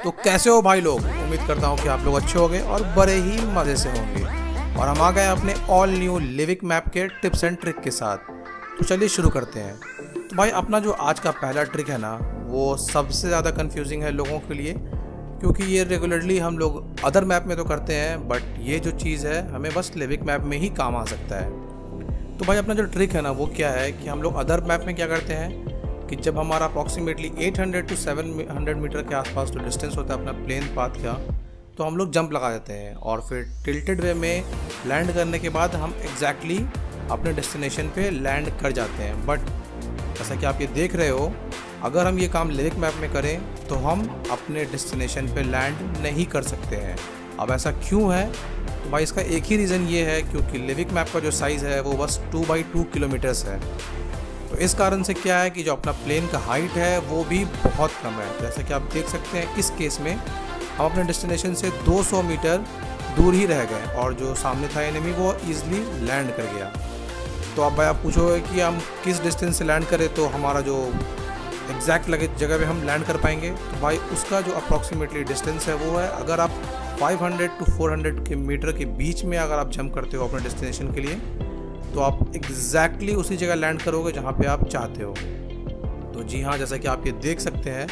तो कैसे हो भाई लोग, उम्मीद करता हूँ कि आप लोग अच्छे होंगे और बड़े ही मज़े से होंगे। और हम आ गए अपने ऑल न्यू लिविक मैप के टिप्स एंड ट्रिक के साथ। तो चलिए शुरू करते हैं। तो भाई अपना जो आज का पहला ट्रिक है ना, वो सबसे ज़्यादा कंफ्यूजिंग है लोगों के लिए, क्योंकि ये रेगुलरली हम लोग अदर मैप में तो करते हैं, बट ये जो चीज़ है हमें बस लिविक मैप में ही काम आ सकता है। तो भाई अपना जो ट्रिक है ना वो क्या है कि हम लोग अदर मैप में क्या करते हैं कि जब हमारा अप्रॉक्सीमेटली 800 to 700 मीटर के आसपास जो डिस्टेंस होता है अपना प्लेन पाथ का, तो हम लोग जंप लगा देते हैं और फिर टिल्टेड वे में लैंड करने के बाद हम एग्जैक्टली अपने डेस्टिनेशन पे लैंड कर जाते हैं। बट जैसा कि आप ये देख रहे हो, अगर हम ये काम लिविक मैप में करें तो हम अपने डेस्टिनेशन पे लैंड नहीं कर सकते हैं। अब ऐसा क्यों है? तो भाई इसका एक ही रीज़न ये है, क्योंकि लिविक मैप का जो साइज़ है वो बस 2x2 किलोमीटर्स है। तो इस कारण से क्या है कि जो अपना प्लेन का हाइट है वो भी बहुत कम है। जैसा कि आप देख सकते हैं इस केस में हम अपने डेस्टिनेशन से 200 मीटर दूर ही रह गए और जो सामने था एनिमी वो ईजिली लैंड कर गया। तो अब भाई आप पूछोगे कि हम किस डिस्टेंस से लैंड करें तो हमारा जो एग्जैक्ट लगे जगह पे हम लैंड कर पाएंगे। तो भाई उसका जो अप्रॉक्सीमेटली डिस्टेंस है वो है, अगर आप 500 to 400 मीटर के बीच में अगर आप जंप करते हो अपने डेस्टिनेशन के लिए, तो आप एग्जैक्टली उसी जगह लैंड करोगे जहाँ पे आप चाहते हो। तो जी हाँ, जैसा कि आप ये देख सकते हैं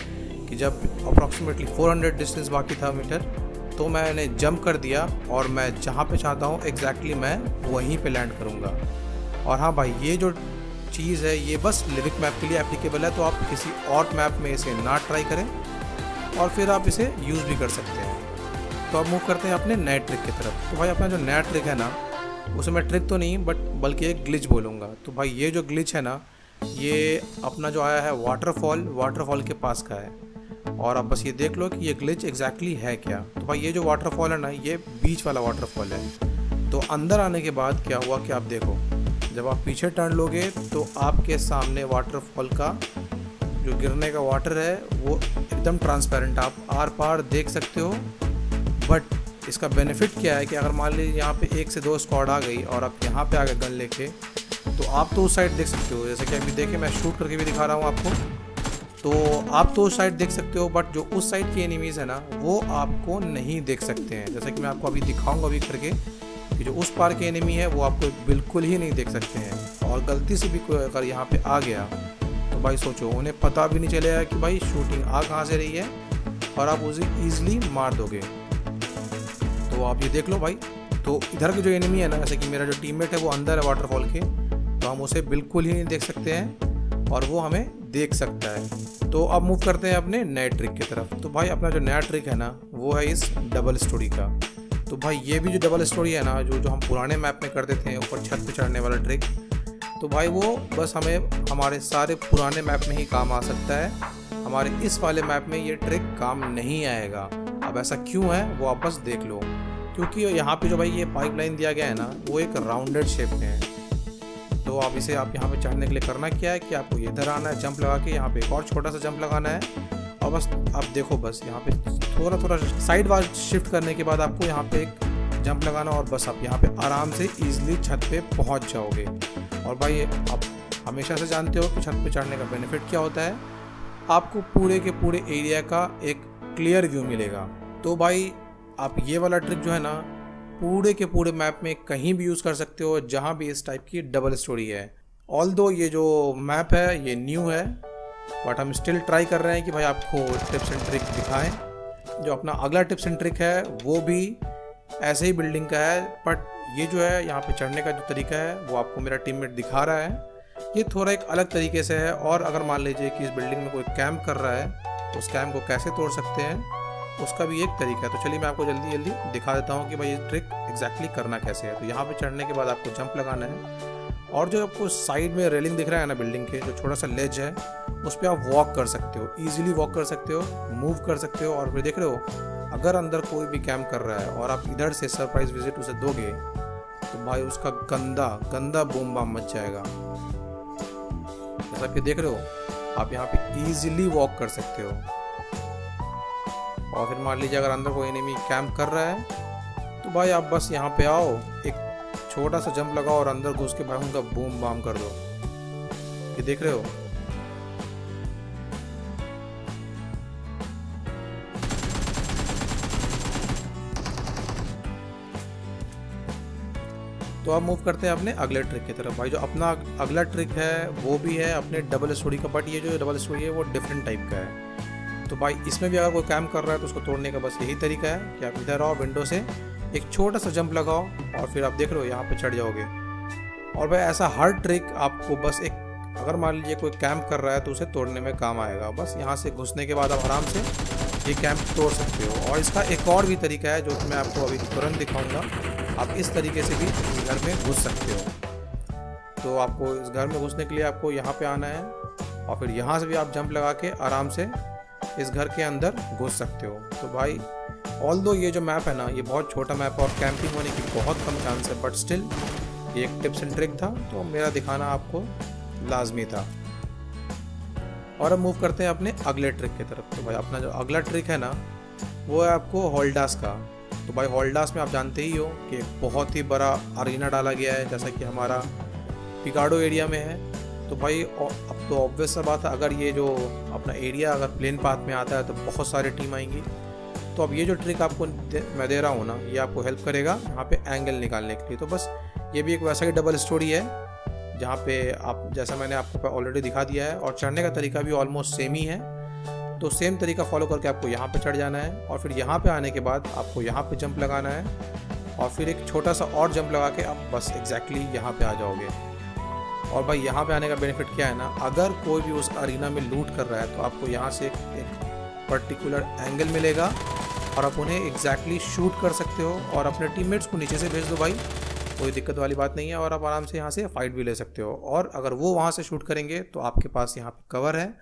कि जब अप्रॉक्सीमेटली 400 डिस्टेंस बाकी था मीटर, तो मैंने जंप कर दिया और मैं जहाँ पे चाहता हूँ एग्जैक्टली मैं वहीं पे लैंड करूँगा। और हाँ भाई, ये जो चीज़ है ये बस लिविक मैप के लिए एप्लीकेबल है, तो आप किसी और मैप में इसे ना ट्राई करें और फिर आप इसे यूज़ भी कर सकते हैं। तो अब मूव करते हैं अपने नए ट्रिक की तरफ। तो भाई अपना जो नया ट्रिक है ना, उसे मैं ट्रिक तो नहीं बल्कि एक ग्लिच बोलूँगा। तो भाई ये जो ग्लिच है ना, ये अपना जो आया है वाटरफॉल के पास का है। और आप बस ये देख लो कि ये ग्लिच एग्जैक्टली है क्या। तो भाई ये जो वाटरफॉल है ना, ये बीच वाला वाटरफॉल है। तो अंदर आने के बाद क्या हुआ कि आप देखो, जब आप पीछे टर्न लोगे तो आपके सामने वाटरफॉल का जो गिरने का वाटर है वो एकदम ट्रांसपेरेंट, आप आर पार देख सकते हो। बट इसका बेनिफिट क्या है कि अगर मान लीजिए यहाँ पे 1 से 2 स्क्वाड आ गई और आप यहाँ पे आ गए गन लेके, तो आप तो उस साइड देख सकते हो। जैसे कि अभी देखें, मैं शूट करके भी दिखा रहा हूँ आपको, तो आप तो उस साइड देख सकते हो, बट जो उस साइड की एनिमीज़ है ना वो आपको नहीं देख सकते हैं। जैसे कि मैं आपको अभी दिखाऊंगा अभी करके कि जो उस पार के एनिमी है वो आपको बिल्कुल ही नहीं देख सकते हैं। और गलती से भी कोई अगर यहाँ पे आ गया तो भाई सोचो, उन्हें पता भी नहीं चलेगा कि भाई शूटिंग आ कहाँ से रही है और आप उसे ईजिली मार दोगे। तो आप ये देख लो भाई, तो इधर के जो एनिमी है ना, जैसे कि मेरा जो टीममेट है वो अंदर है वाटरफॉल के, तो हम उसे बिल्कुल ही नहीं देख सकते हैं और वो हमें देख सकता है। तो अब मूव करते हैं अपने नए ट्रिक की तरफ। तो भाई अपना जो नया ट्रिक है ना वो है इस डबल स्टोरी का। तो भाई ये भी जो डबल स्टोरी है ना, जो हम पुराने मैप में करते थे ऊपर छत पे चढ़ने वाला ट्रिक, तो भाई वो बस हमें हमारे सारे पुराने मैप में ही काम आ सकता है। हमारे इस वाले मैप में ये ट्रिक काम नहीं आएगा। अब ऐसा क्यों है वो आप बस देख लो, क्योंकि यहाँ पे जो भाई ये पाइपलाइन दिया गया है ना वो एक राउंडेड शेप में है। तो आप इसे आप यहाँ पे चढ़ने के लिए करना क्या है कि आपको इधर आना है, जंप लगा के यहाँ पे एक और छोटा सा जंप लगाना है और बस आप देखो, बस यहाँ पे थोड़ा साइड वाल शिफ्ट करने के बाद आपको यहाँ पे एक जंप लगाना और बस आप यहाँ पे आराम से ईजिली छत पे पहुँच जाओगे। और भाई आप हमेशा से जानते हो कि छत पे चढ़ने का बेनिफिट क्या होता है, आपको पूरे के पूरे एरिया का एक क्लियर व्यू मिलेगा। तो भाई आप ये वाला ट्रिक जो है ना पूरे के पूरे मैप में कहीं भी यूज़ कर सकते हो जहाँ भी इस टाइप की डबल स्टोरी है। ऑल्दो ये जो मैप है ये न्यू है, बट हम स्टिल ट्राई कर रहे हैं कि भाई आपको टिप्स एंड ट्रिक दिखाएं। जो अपना अगला टिप्स एंड ट्रिक है वो भी ऐसे ही बिल्डिंग का है, बट ये जो है यहाँ पे चढ़ने का जो तरीका है वो आपको मेरा टीममेट दिखा रहा है। ये थोड़ा एक अलग तरीके से है। और अगर मान लीजिए कि इस बिल्डिंग में कोई कैंप कर रहा है, उस कैंप को कैसे तोड़ सकते हैं उसका भी एक तरीका है। तो चलिए मैं आपको जल्दी दिखा देता हूँ कि भाई ये ट्रिक एग्जैक्टली करना कैसे है। तो यहाँ पे चढ़ने के बाद आपको जंप लगाना है और जो आपको साइड में रेलिंग दिख रहा है ना बिल्डिंग के, जो छोटा सा लेज है उस पर आप वॉक कर सकते हो, ईजिली वॉक कर सकते हो, मूव कर सकते हो। और फिर देख रहे हो, अगर अंदर कोई भी कैंप कर रहा है और आप इधर से सरप्राइज विजिट उसे दोगे तो भाई उसका गंदा बूम बाम मच जाएगा। जैसा कि देख रहे हो, आप यहाँ पे ईजिली वॉक कर सकते हो। और फिर मान लीजिए अगर अंदर कोई एनिमी कैंप कर रहा है तो भाई आप बस यहाँ पे आओ, एक छोटा सा जंप लगाओ और अंदर घुस के भाई उनका बूम बाम कर दो। ये देख रहे हो, तो अब मूव करते हैं अपने अगले ट्रिक की तरफ। भाई जो अपना अगला ट्रिक है वो भी है अपने डबल स्टोरी का, बट ये जो डबल स्टोरी है वो डिफरेंट टाइप का है। तो भाई इसमें भी अगर कोई काम कर रहा है तो उसको तोड़ने का बस यही तरीका है कि आप इधर आओ, विंडो से एक छोटा सा जंप लगाओ और फिर आप देख रहे हो यहाँ पे चढ़ जाओगे। और भाई ऐसा हर ट्रिक आपको बस एक, अगर मान लीजिए कोई कैंप कर रहा है तो उसे तोड़ने में काम आएगा। बस यहाँ से घुसने के बाद आप आराम से ये कैंप तोड़ सकते हो। और इसका एक और भी तरीका है जो कि मैं आपको अभी तुरंत दिखाऊंगा। आप इस तरीके से भी इस घर में घुस सकते हो। तो आपको इस घर में घुसने के लिए आपको यहाँ पे आना है और फिर यहाँ से भी आप जंप लगा के आराम से इस घर के अंदर घुस सकते हो। तो भाई ऑल्दो ये जो मैप है ना ये बहुत छोटा मैप है और कैंपिंग होने की बहुत कम चांस है, बट स्टिल ये एक टिप्स एंड ट्रिक था तो मेरा दिखाना आपको लाजमी था। और अब मूव करते हैं अपने अगले ट्रिक की तरफ। तो भाई अपना जो अगला ट्रिक है ना वो है आपको हॉलडास का। तो भाई हॉलडास में आप जानते ही हो कि एक बहुत ही बड़ा अरीना डाला गया है, जैसा कि हमारा पिकाडो एरिया में है। तो भाई अब तो ऑब्वियस सा बात है, अगर ये जो अपना एरिया अगर प्लेन पाथ में आता है तो बहुत सारी टीम आएंगी। तो अब ये जो ट्रिक आपको मैं दे रहा हूँ ना ये आपको हेल्प करेगा यहाँ पे एंगल निकालने के लिए। तो बस ये भी एक वैसा ही डबल स्टोरी है जहाँ पे आप, जैसा मैंने आपको ऑलरेडी दिखा दिया है, और चढ़ने का तरीका भी ऑलमोस्ट सेम ही है। तो सेम तरीका फॉलो करके आपको यहाँ पे चढ़ जाना है और फिर यहाँ पे आने के बाद आपको यहाँ पे जंप लगाना है और फिर एक छोटा सा और जंप लगा के आप बस एग्जैक्टली यहाँ पे आ जाओगे। और भाई यहाँ पे आने का बेनिफिट क्या है ना, अगर कोई भी उस अरीना में लूट कर रहा है तो आपको यहाँ से एक पर्टिकुलर एंगल मिलेगा और आप उन्हें एग्जैक्टली शूट कर सकते हो और अपने टीममेट्स को नीचे से भेज दो भाई, कोई दिक्कत वाली बात नहीं है। और आप आराम से यहाँ से फाइट भी ले सकते हो। और अगर वो वहाँ से शूट करेंगे तो आपके पास यहाँ पे कवर है,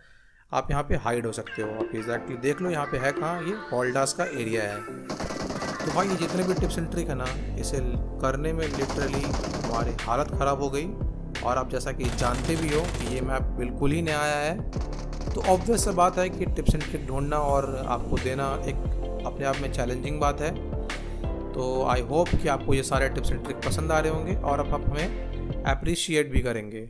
आप यहाँ पे हाइड हो सकते हो। आप एग्जैक्टली देख लो यहाँ पे है कहाँ, ये हॉलडास का एरिया है। तो भाई ये जितने भी टिप्स एंड ट्रिक है ना इसे करने में लिटरली हमारी हालत ख़राब हो गई। और आप जैसा कि जानते भी हो कि ये मैप बिल्कुल ही नया आया है, तो ऑब्वियस सा बात है कि टिप्स एंड ट्रिक ढूंढना और आपको देना एक अपने आप में चैलेंजिंग बात है। तो आई होप कि आपको ये सारे टिप्स एंड ट्रिक पसंद आ रहे होंगे और आप हमें अप्रिशिएट भी करेंगे।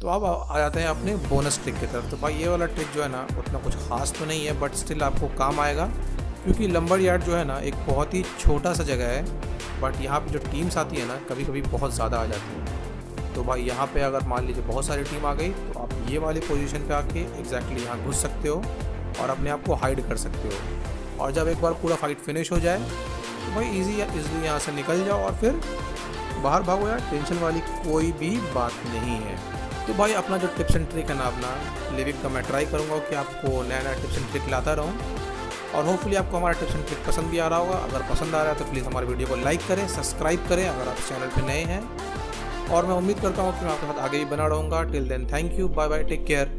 तो अब आ जाते हैं अपने बोनस ट्रिक की तरफ। तो भाई ये वाला ट्रिक जो है ना उतना कुछ ख़ास तो नहीं है, बट स्टिल आपको काम आएगा, क्योंकि लंबर यार्ड जो है ना एक बहुत ही छोटा सा जगह है, बट यहाँ पे जो टीम्स आती है ना कभी कभी बहुत ज़्यादा आ जाती है। तो भाई यहाँ पे अगर मान लीजिए बहुत सारी टीम आ गई तो आप ये वाली पोजीशन पे आके एग्जैक्टली यहाँ घुस सकते हो और अपने आप को हाइड कर सकते हो। और जब एक बार पूरा फाइट फिनिश हो जाए तो भाई ईज़िली यहाँ से निकल जाओ और फिर बाहर भागो यार, टेंशन वाली कोई भी बात नहीं है। तो भाई अपना जो टिप्स एंड ट्रिक है ना अपना लिविक का, मैं ट्राई करूँगा कि आपको नया नया टिप्स एंड ट्रिक लाता रहूँ और होपफुली आपको हमारा टिप्स एंड ट्रिक पसंद भी आ रहा होगा। अगर पसंद आ रहा है तो प्लीज़ हमारे वीडियो को लाइक करें, सब्सक्राइब करें अगर आप चैनल पर नए हैं। और मैं उम्मीद करता हूँ कि मैं आपके साथ आगे भी बना रहूँगा। Till then thank you, bye bye, take care.